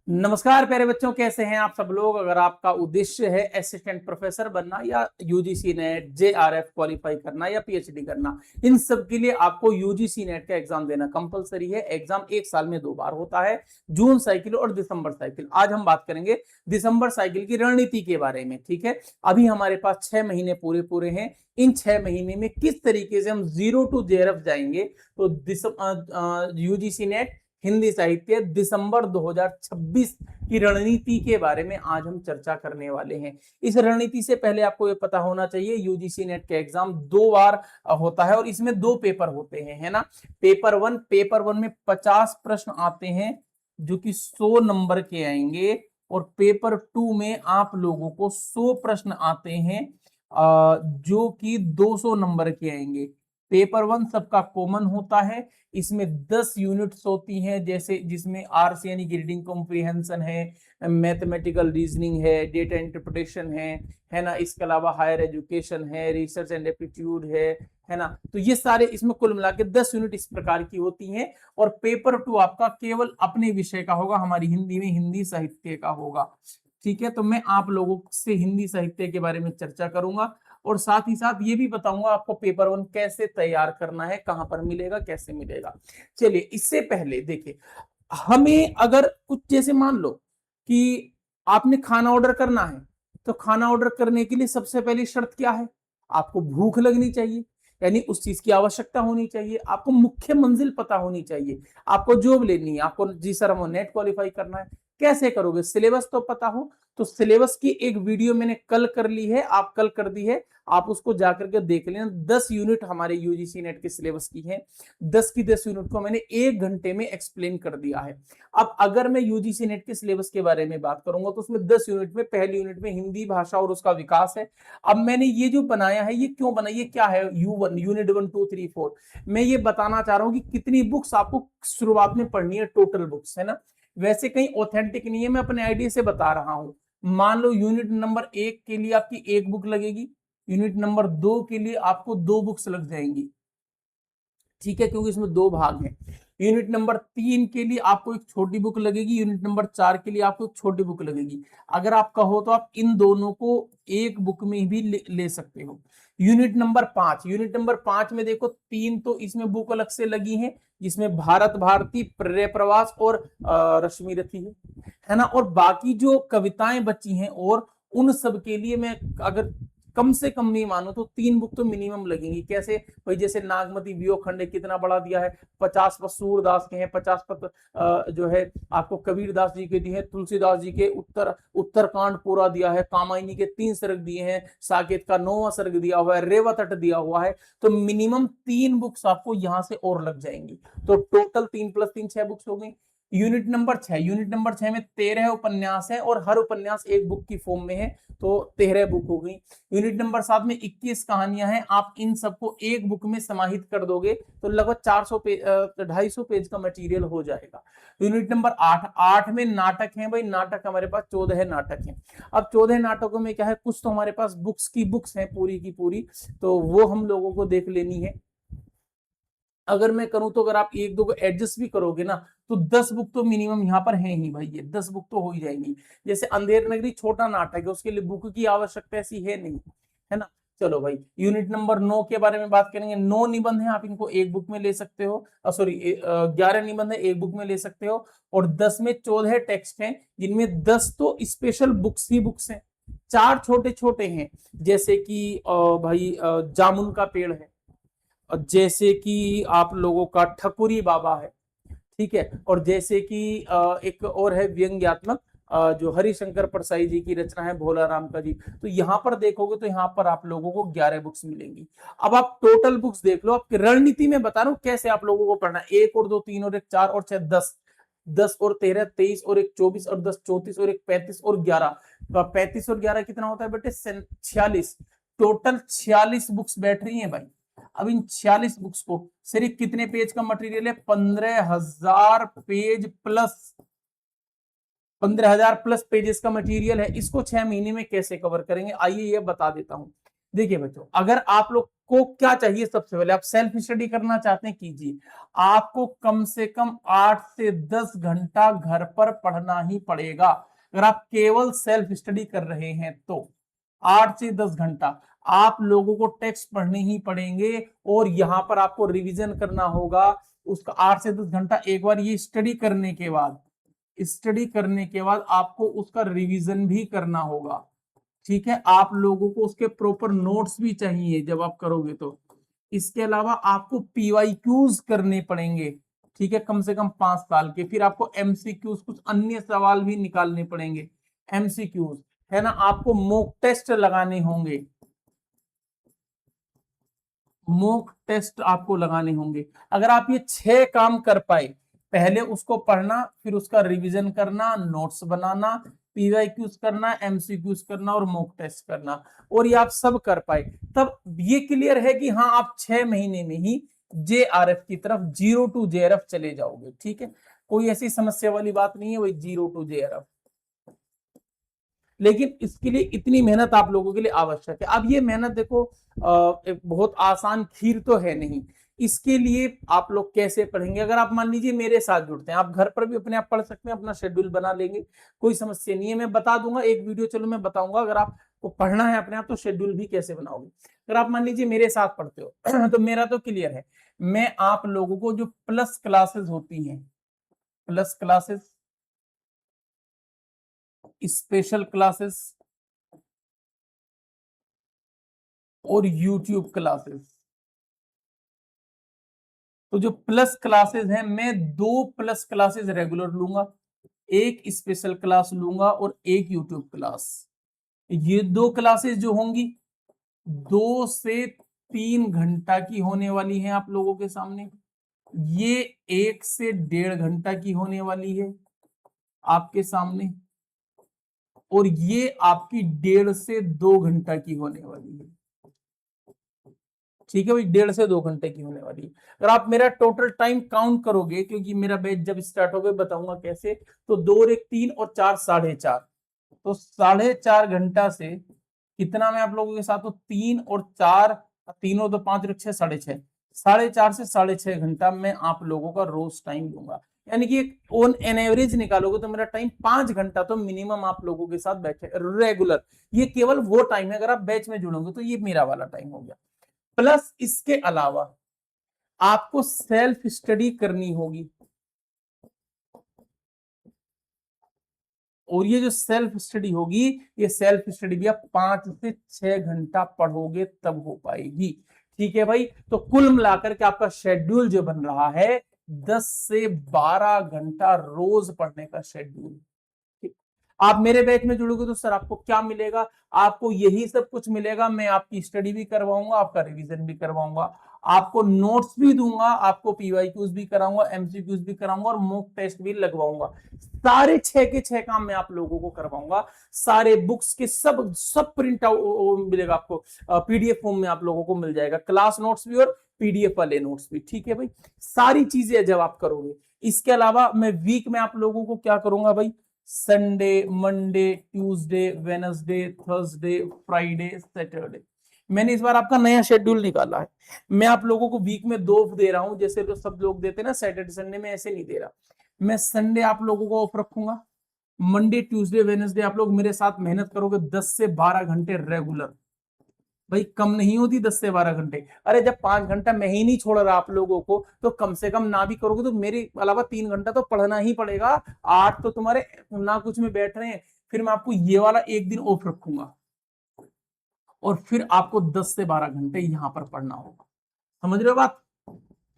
नमस्कार प्यारे बच्चों, कैसे हैं आप सब लोग। अगर आपका उद्देश्य है असिस्टेंट प्रोफेसर बनना या यूजीसी नेट जेआरएफ क्वालिफाई करना या पीएचडी करना, इन सब के लिए आपको यूजीसी नेट का एग्जाम देना कंपलसरी है। एग्जाम एक साल में 2 बार होता है, जून साइकिल और दिसंबर साइकिल। आज हम बात करेंगे दिसंबर साइकिल की रणनीति के बारे में। ठीक है, अभी हमारे पास 6 महीने पूरे पूरे हैं। इन 6 महीने में किस तरीके से हम 0 to JRF जाएंगे, तो यूजीसी नेट हिंदी साहित्य दिसंबर 2026 की रणनीति के बारे में आज हम चर्चा करने वाले हैं। इस रणनीति से पहले आपको ये पता होना चाहिए, यूजीसी नेट का एग्जाम 2 बार होता है और इसमें 2 पेपर होते हैं, है ना। पेपर वन में 50 प्रश्न आते हैं जो कि 100 नंबर के आएंगे, और पेपर 2 में आप लोगों को 100 प्रश्न आते हैं जो कि 200 नंबर के आएंगे। पेपर 1 सबका कॉमन होता है। इसमें 10 यूनिट्स होती हैं, जैसे जिसमें आरसी यानी कि रीडिंग कॉम्प्रिहेंशन है, मैथमेटिकल रीजनिंग है, डेटा इंटरप्रिटेशन है ना। इसके अलावा हायर एजुकेशन है, रिसर्च एंड एप्टीट्यूड है ना। तो ये सारे इसमें कुल मिला के 10 यूनिट इस प्रकार की होती हैं। और पेपर 2 आपका केवल अपने विषय का होगा, हमारी हिंदी में हिंदी साहित्य का होगा। ठीक है, तो मैं आप लोगों से हिंदी साहित्य के बारे में चर्चा करूंगा और साथ ही साथ ये भी बताऊंगा आपको पेपर 1 कैसे तैयार करना है, कहां पर मिलेगा, कैसे मिलेगा। चलिए, इससे पहले देखिए, हमें अगर कुछ जैसे मान लो कि आपने खाना ऑर्डर करना है, तो खाना ऑर्डर करने के लिए सबसे पहली शर्त क्या है? आपको भूख लगनी चाहिए, यानी उस चीज की आवश्यकता होनी चाहिए। आपको मुख्य मंजिल पता होनी चाहिए, आपको जॉब लेनी है, आपको जी सर हमको नेट क्वालिफाई करना है। कैसे करोगे? सिलेबस तो पता हो, तो सिलेबस की एक वीडियो मैंने कल कर ली है, आप कल कर दी है, आप उसको जाकर के देख लेना। 10 यूनिट हमारे यूजीसी नेट के सिलेबस की है। 10 की 10 यूनिट को मैंने 1 घंटे में एक्सप्लेन कर दिया है। अब अगर मैं यूजीसी नेट के सिलेबस के बारे में बात करूंगा तो उसमें 10 यूनिट में पहली यूनिट में हिंदी भाषा और उसका विकास है। अब मैंने ये जो बनाया है, ये क्यों बनाया, ये क्या है, U1 यूनिट 1 2 3 4। मैं ये बताना चाह रहा हूं कि कितनी बुक्स आपको शुरुआत में पढ़नी है, टोटल बुक्स, है ना। वैसे कहीं ऑथेंटिक नहीं है, मैं अपने आइडिया से बता रहा हूं। मान लो यूनिट नंबर 1 के लिए आपकी 1 बुक लगेगी, यूनिट नंबर 2 के लिए आपको 2 बुक्स लग जाएंगी। ठीक है, क्योंकि इसमें 2 भाग हैं। यूनिट नंबर 3 के लिए आपको एक छोटी बुक लगेगी, यूनिट नंबर 4 के लिए आपको एक छोटी बुक लगेगी। अगर आप कहो तो आप इन दोनों को एक बुक में भी ले सकते हो। यूनिट नंबर 5 में देखो, 3 तो इसमें बुक अलग से लगी हैं, जिसमें भारत भारती, प्रेरय प्रवास और रश्मि रथी है ना। और बाकी जो कविताएं बची हैं और उन सब के लिए मैं अगर कम से कम नहीं मानो तो 3 बुक तो मिनिमम लगेंगी। कैसे भाई? जैसे नागमती वियोग खंड कितना बड़ा दिया है, 50 पद सूरदास के हैं, 50 पद जो है आपको कबीर दास जी के दिए हैं, तुलसीदास जी के उत्तरकांड पूरा दिया है, कामायनी के 3 सर्ग दिए हैं, साकेत का 9वां सर्ग दिया हुआ है, रेवा तट दिया हुआ है। तो मिनिमम 3 बुक्स आपको यहां से और लग जाएंगी। तो टोटल 3 + 3 6 बुक्स हो गई। यूनिट नंबर 6 में 13 उपन्यास है और हर उपन्यास एक बुक की फॉर्म में है, तो 13 बुक हो गई। यूनिट नंबर 7 में 21 कहानियां हैं। आप इन सबको एक बुक में समाहित कर दोगे तो लगभग 400 पेज 250 पेज का मटेरियल हो जाएगा। यूनिट नंबर 8 में नाटक है भाई। नाटक हमारे पास 14 नाटक हैं। अब 14 नाटकों में क्या है, कुछ तो हमारे पास बुक्स की बुक्स हैं पूरी की पूरी, तो वो हम लोगों को देख लेनी है। अगर मैं करूं तो अगर आप 1 2 को एडजस्ट भी करोगे ना, तो 10 बुक तो मिनिमम यहाँ पर है ही भाई, ये 10 बुक तो हो ही जाएंगी। जैसे अंधेर नगरी छोटा नाटक है, उसके लिए बुक की आवश्यकता ऐसी है नहीं, है ना। चलो भाई, यूनिट नंबर 9 के बारे में बात करेंगे। 9 निबंध है, आप इनको एक बुक में ले सकते हो। सॉरी, 11 निबंध है, एक बुक में ले सकते हो। और 10 में 14 टेक्स्ट हैं, जिनमें 10 तो स्पेशल बुक्स ही बुक्स हैं, 4 छोटे छोटे हैं। जैसे कि भाई जामुन का पेड़ है, जैसे कि आप लोगों का ठकुरी बाबा है, ठीक है। और जैसे कि एक और है व्यंग्यात्मक, जो हरिशंकर परसाई जी की रचना है, भोला राम का जी। तो यहाँ पर देखोगे तो यहाँ पर आप लोगों को 11 बुक्स मिलेंगी। अब आप टोटल बुक्स देख लो, आपकी रणनीति में बता रहा हूँ कैसे आप लोगों को पढ़ना है। 1 और 2 3 और 1 4 और 6 10, 10 और 13 23 और 1 24 और 10 34 और 1 35 और 11। 35 और 11 कितना होता है बेटे? 46। टोटल 46 बुक्स बैठ रही हैं भाई। अब इन 46 बुक्स को सिर्फ कितने पेज का मटेरियल है? 15,000 पेज प्लस, 15,000 प्लस पेजेस का मटेरियल है। इसको 6 महीने में कैसे कवर करेंगे, आइए ये बता देता हूं। देखिए बच्चों, अगर आप लोग को क्या चाहिए, सबसे पहले आप सेल्फ स्टडी करना चाहते हैं कीजिए। आपको कम से कम 8 से 10 घंटा घर पर पढ़ना ही पड़ेगा। अगर आप केवल सेल्फ स्टडी कर रहे हैं तो 8 से 10 घंटा आप लोगों को टेक्स्ट पढ़ने ही पड़ेंगे, और यहां पर आपको रिवीजन करना होगा उसका 8 से 10 घंटा। एक बार ये स्टडी करने के बाद आपको उसका रिवीजन भी करना होगा। ठीक है, आप लोगों को उसके प्रॉपर नोट्स भी चाहिए जब आप करोगे तो। इसके अलावा आपको पीवाईक्यूज करने पड़ेंगे, ठीक है, कम से कम 5 साल के। फिर आपको एमसीक्यूज, कुछ अन्य सवाल भी निकालने पड़ेंगे, एमसीक्यूज, है ना। आपको मॉक टेस्ट लगाने होंगे, मॉक टेस्ट आपको लगाने होंगे। अगर आप ये 6 काम कर पाए, पहले उसको पढ़ना, फिर उसका रिवीजन करना, नोट्स बनाना, पीवाईक्यूज करना, एमसीक्यूज करना और मॉक टेस्ट करना, और ये आप सब कर पाए, तब ये क्लियर है कि हाँ आप 6 महीने में ही जेआरएफ की तरफ, 0 to जेआरएफ चले जाओगे। ठीक है, कोई ऐसी समस्या वाली बात नहीं है, वही 0 to जेआरएफ। लेकिन इसके लिए इतनी मेहनत आप लोगों के लिए आवश्यक है। अब ये मेहनत देखो, एक बहुत आसान खीर तो है नहीं। इसके लिए आप लोग कैसे पढ़ेंगे, अगर आप मान लीजिए मेरे साथ जुड़ते हैं, आप घर पर भी अपने आप पढ़ सकते हैं, अपना शेड्यूल बना लेंगे, कोई समस्या नहीं है। मैं बता दूंगा एक वीडियो, चलो मैं बताऊंगा, अगर आपको पढ़ना है अपने आप तो शेड्यूल भी कैसे बनाओगे। अगर आप मान लीजिए मेरे साथ पढ़ते हो तो मेरा तो क्लियर है, मैं आप लोगों को जो प्लस क्लासेस होती हैं, प्लस क्लासेस, स्पेशल क्लासेस और यूट्यूब क्लासेस, तो जो प्लस क्लासेस हैं, मैं 2 प्लस क्लासेस रेगुलर लूंगा, एक स्पेशल क्लास लूंगा और एक यूट्यूब क्लास। ये 2 क्लासेस जो होंगी 2 से 3 घंटा की होने वाली हैं आप लोगों के सामने। ये 1 से 1.5 घंटा की होने वाली है आपके सामने, और ये आपकी 1.5 से 2 घंटा की होने वाली है। ठीक है भाई, 1.5 से 2 घंटे की होने वाली है। अगर आप मेरा टोटल टाइम काउंट करोगे, क्योंकि मेरा बैच जब स्टार्ट होगा बताऊंगा कैसे, तो 2 और 1 3 और 4 4.5, तो 4.5 घंटा से कितना मैं आप लोगों के साथ, तो 3 और 4, 3 और 2 5 और 6 6.5, 4.5 से 6.5 घंटा मैं आप लोगों का रोज टाइम लूंगा। यानी कि ऑन एन एवरेज निकालोगे तो मेरा टाइम 5 घंटा तो मिनिमम आप लोगों के साथ बैठे रेगुलर। ये केवल वो टाइम है, अगर आप बैच में जुड़ोगे तो ये मेरा वाला टाइम हो गया। प्लस इसके अलावा आपको सेल्फ स्टडी करनी होगी, और ये जो सेल्फ स्टडी होगी, ये सेल्फ स्टडी भी आप 5 से 6 घंटा पढ़ोगे तब हो पाएगी। ठीक है भाई, तो कुल मिलाकर के आपका शेड्यूल जो बन रहा है 10 से 12 घंटा रोज पढ़ने का शेड्यूल। आप मेरे बैच में जुड़ोगे तो सर आपको क्या मिलेगा, आपको यही सब कुछ मिलेगा। मैं आपकी स्टडी भी करवाऊंगा, आपका रिवीजन भी करवाऊंगा, आपको नोट्स भी दूंगा, आपको पीवाईक्यूज भी कराऊंगा, एमसीक्यूज भी कराऊंगा और मॉक टेस्ट भी लगवाऊंगा। सारे 6 के 6 काम मैं आप लोगों को करवाऊंगा। सारे बुक्स के सब सब प्रिंट आउट मिलेगा आपको, पीडीएफ फॉर्म में आप लोगों को मिल जाएगा, क्लास नोट्स भी और पीडीएफ वाले नोट्स भी। ठीक है भाई, सारी चीजें जब आप करोगे। इसके अलावा मैं वीक में आप लोगों को क्या करूंगा भाई, Sunday, Monday, Tuesday, Wednesday, Thursday, Friday, Saturday, मैंने इस बार आपका नया शेड्यूल निकाला है। मैं आप लोगों को वीक में 2 दे रहा हूं, जैसे तो सब लोग देते हैं ना सैटरडे संडे, में ऐसे नहीं दे रहा। मैं संडे आप लोगों को ऑफ रखूंगा, मंडे, ट्यूसडे, वेनसडे आप लोग मेरे साथ मेहनत करोगे 10 से 12 घंटे रेगुलर। भाई कम नहीं होती 10 से 12 घंटे, अरे जब 5 घंटा मैं ही नहीं छोड़ रहा आप लोगों को, तो कम से कम ना भी करोगे तो मेरे अलावा 3 घंटा तो पढ़ना ही पड़ेगा। 8 तो तुम्हारे ना कुछ में बैठ रहे हैं, फिर मैं आपको ये वाला एक दिन ऑफ रखूंगा, और फिर आपको 10 से 12 घंटे यहां पर पढ़ना होगा। समझ रहे हो बात।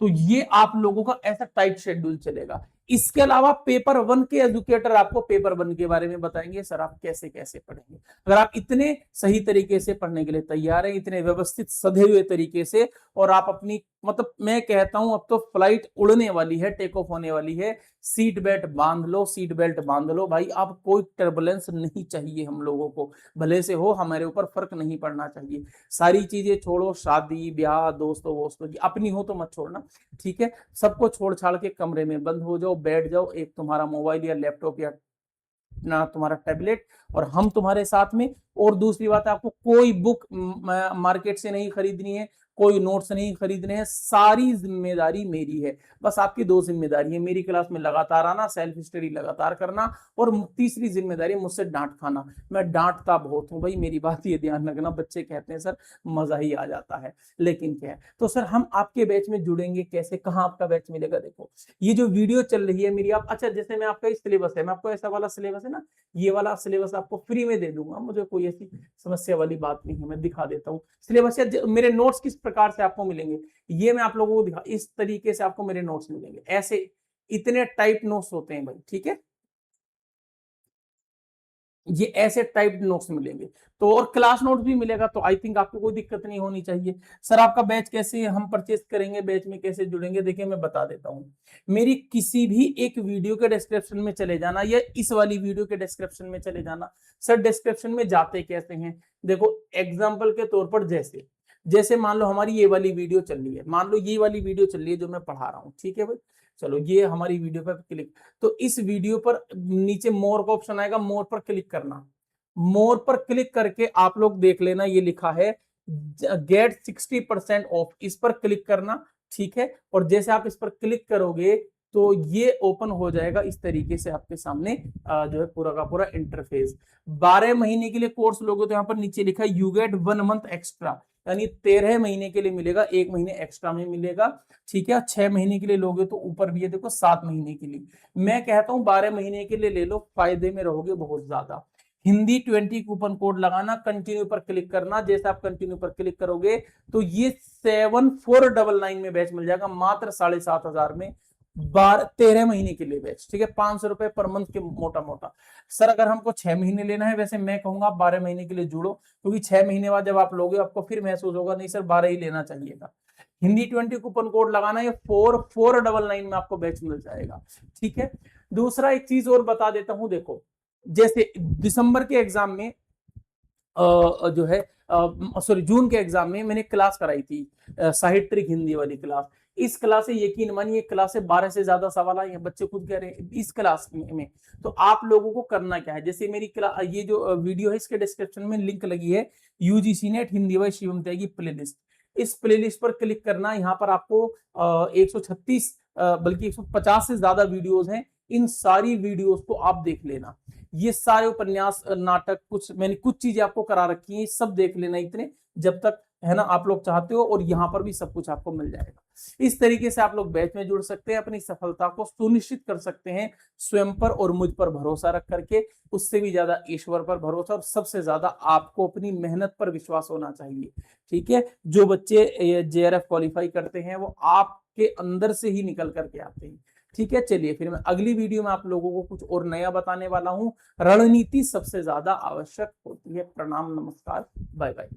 तो ये आप लोगों का ऐसा टाइट शेड्यूल चलेगा। इसके अलावा पेपर 1 के एजुकेटर आपको पेपर 1 के बारे में बताएंगे, सर आप कैसे कैसे पढ़ेंगे। अगर आप इतने सही तरीके से पढ़ने के लिए तैयार हैं, इतने व्यवस्थित सधे हुए तरीके से, और आप अपनी, मतलब मैं कहता हूं अब तो फ्लाइट उड़ने वाली है, टेक ऑफ होने वाली है, सीट बेल्ट बांध लो, सीट बेल्ट बांध लो भाई। आप कोई टर्बुलेंस नहीं चाहिए हम लोगों को, भले से हो, हमारे ऊपर फर्क नहीं पड़ना चाहिए। सारी चीजें छोड़ो, शादी ब्याह दोस्तों वोस्तों की, अपनी हो तो मत छोड़ना। ठीक है, सबको छोड़ छाड़ के कमरे में बंद हो जाओ, बैठ जाओ, एक तुम्हारा मोबाइल या लैपटॉप या तुम्हारा टैबलेट और हम तुम्हारे साथ में। और दूसरी बात है, आपको कोई बुक मार्केट से नहीं खरीदनी है, कोई नोट्स नहीं खरीदने हैं, सारी जिम्मेदारी मेरी है। बस आपकी दो जिम्मेदारी है, मेरी क्लास में लगातार आना, सेल्फ स्टडी लगातार करना, और तीसरी जिम्मेदारी मुझसे डांट खाना। मैं डांटता बहुत हूं भाई, मेरी बात ये ध्यान रखना। बच्चे कहते हैं सर मजा ही आ जाता है, लेकिन क्या है, तो सर हम आपके बैच में जुड़ेंगे कैसे, कहाँ आपका बैच मिलेगा? देखो ये जो वीडियो चल रही है मेरी, आप अच्छा जैसे मैं आपका सिलेबस है, मैं आपको ऐसा वाला सिलेबस है ना, ये वाला सिलेबस आपको फ्री में दे दूंगा, मुझे कोई ऐसी समस्या वाली बात नहीं है। मैं दिखा देता हूँ सिलेबस, या मेरे नोट्स किस प्रकार से आपको मिलेंगे, ये मैं आप लोगों को दिखा, इस तरीके से आपको मेरे नोट्स मिलेंगे, ऐसे इतने टाइप नोट्स होते हैं भाई, ठीक है, ये ऐसे टाइप नोट्स मिलेंगे। तो और क्लास नोट भी मिलेगा, तो आई थिंक आपको कोई दिक्कत नहीं होनी चाहिए। सर आपका बैच कैसे हम परचेस करेंगे, बैच में कैसे जुड़ेंगे? देखिए मैं बता देता हूँ, मेरी किसी भी एक वीडियो के डिस्क्रिप्शन में चले जाना, या इस वाली वीडियो के डिस्क्रिप्शन में चले जाना। सर डिस्क्रिप्शन में जाते कैसे हैं? देखो एग्जाम्पल के तौर पर, जैसे जैसे मान लो हमारी ये वाली वीडियो चल रही है, मान लो ये वाली वीडियो चल रही है जो मैं पढ़ा रहा हूँ, ठीक है भाई, चलो ये हमारी वीडियो पर क्लिक, तो इस वीडियो पर नीचे मोर का ऑप्शन आएगा, मोर पर क्लिक करना। मोर पर क्लिक करके आप लोग देख लेना, ये लिखा है गेट 60% ऑफ, इस पर क्लिक करना, ठीक है। और जैसे आप इस पर क्लिक करोगे तो ये ओपन हो जाएगा इस तरीके से आपके सामने, जो है पूरा का पूरा इंटरफेस। 12 महीने के लिए कोर्स लोगे तो यहाँ पर नीचे लिखा है यू गेट 1 मंथ एक्स्ट्रा, यानी 13 महीने के लिए मिलेगा, 1 महीने एक्स्ट्रा में मिलेगा, ठीक है। 6 महीने के लिए लोगे तो ऊपर भी है, देखो 7 महीने के लिए। मैं कहता हूं 12 महीने के लिए ले लो, फायदे में रहोगे बहुत ज्यादा। हिंदी 20 कूपन कोड लगाना, कंटिन्यू पर क्लिक करना, जैसे आप कंटिन्यू पर क्लिक करोगे तो ये 7499 में बैच मिल जाएगा, मात्र 7500 में, 13 महीने के लिए बैच, ठीक है। 500 रुपए पर मंथ के मोटा मोटा। सर अगर हमको 6 महीने लेना है, वैसे मैं कहूंगा 12 महीने के लिए जुड़ो, क्योंकि 6 महीने बाद जब आप लोगे आपको फिर महसूस होगा नहीं सर 12 ही लेना चाहिएगा। हिंदी 20 कूपन कोड लगाना, ये 4499 में आपको बैच मिल जाएगा, ठीक है। दूसरा एक चीज और बता देता हूं, देखो जैसे दिसंबर के एग्जाम में जो है सॉरी जून के एग्जाम में मैंने क्लास कराई थी, साहित्य ट्रिक हिंदी वाली क्लास। इस क्लास से यकीन मानिए क्लास से 12 से ज्यादा सवाल आए हैं, बच्चे खुद कह रहे हैं इस क्लास में। तो आप लोगों को करना क्या है, जैसे मेरी क्लास, ये जो वीडियो है इसके डिस्क्रिप्शन में लिंक लगी है, यूजीसी नेट हिंदी व शिवम त्यागी प्लेलिस्ट। इस प्लेलिस्ट पर क्लिक करना, यहाँ पर आपको 136 बल्कि 150 से ज्यादा वीडियोज हैं, इन सारी वीडियोस को आप देख लेना। ये सारे उपन्यास, नाटक, कुछ मैंने कुछ चीजें आपको करा रखी हैं, सब देख लेना इतने, जब तक है ना आप लोग चाहते हो, और यहाँ पर भी सब कुछ आपको मिल जाएगा। इस तरीके से आप लोग बैच में जुड़ सकते हैं, अपनी सफलता को सुनिश्चित कर सकते हैं स्वयं पर और मुझ पर भरोसा रख करके, उससे भी ज्यादा ईश्वर पर भरोसा, और सबसे ज्यादा आपको अपनी मेहनत पर विश्वास होना चाहिए, ठीक है। जो बच्चे जेआरएफ क्वालिफाई करते हैं वो आपके अंदर से ही निकल करके आते हैं, ठीक है। चलिए फिर मैं अगली वीडियो में आप लोगों को कुछ और नया बताने वाला हूं। रणनीति सबसे ज्यादा आवश्यक होती है। प्रणाम, नमस्कार, बाय बाय।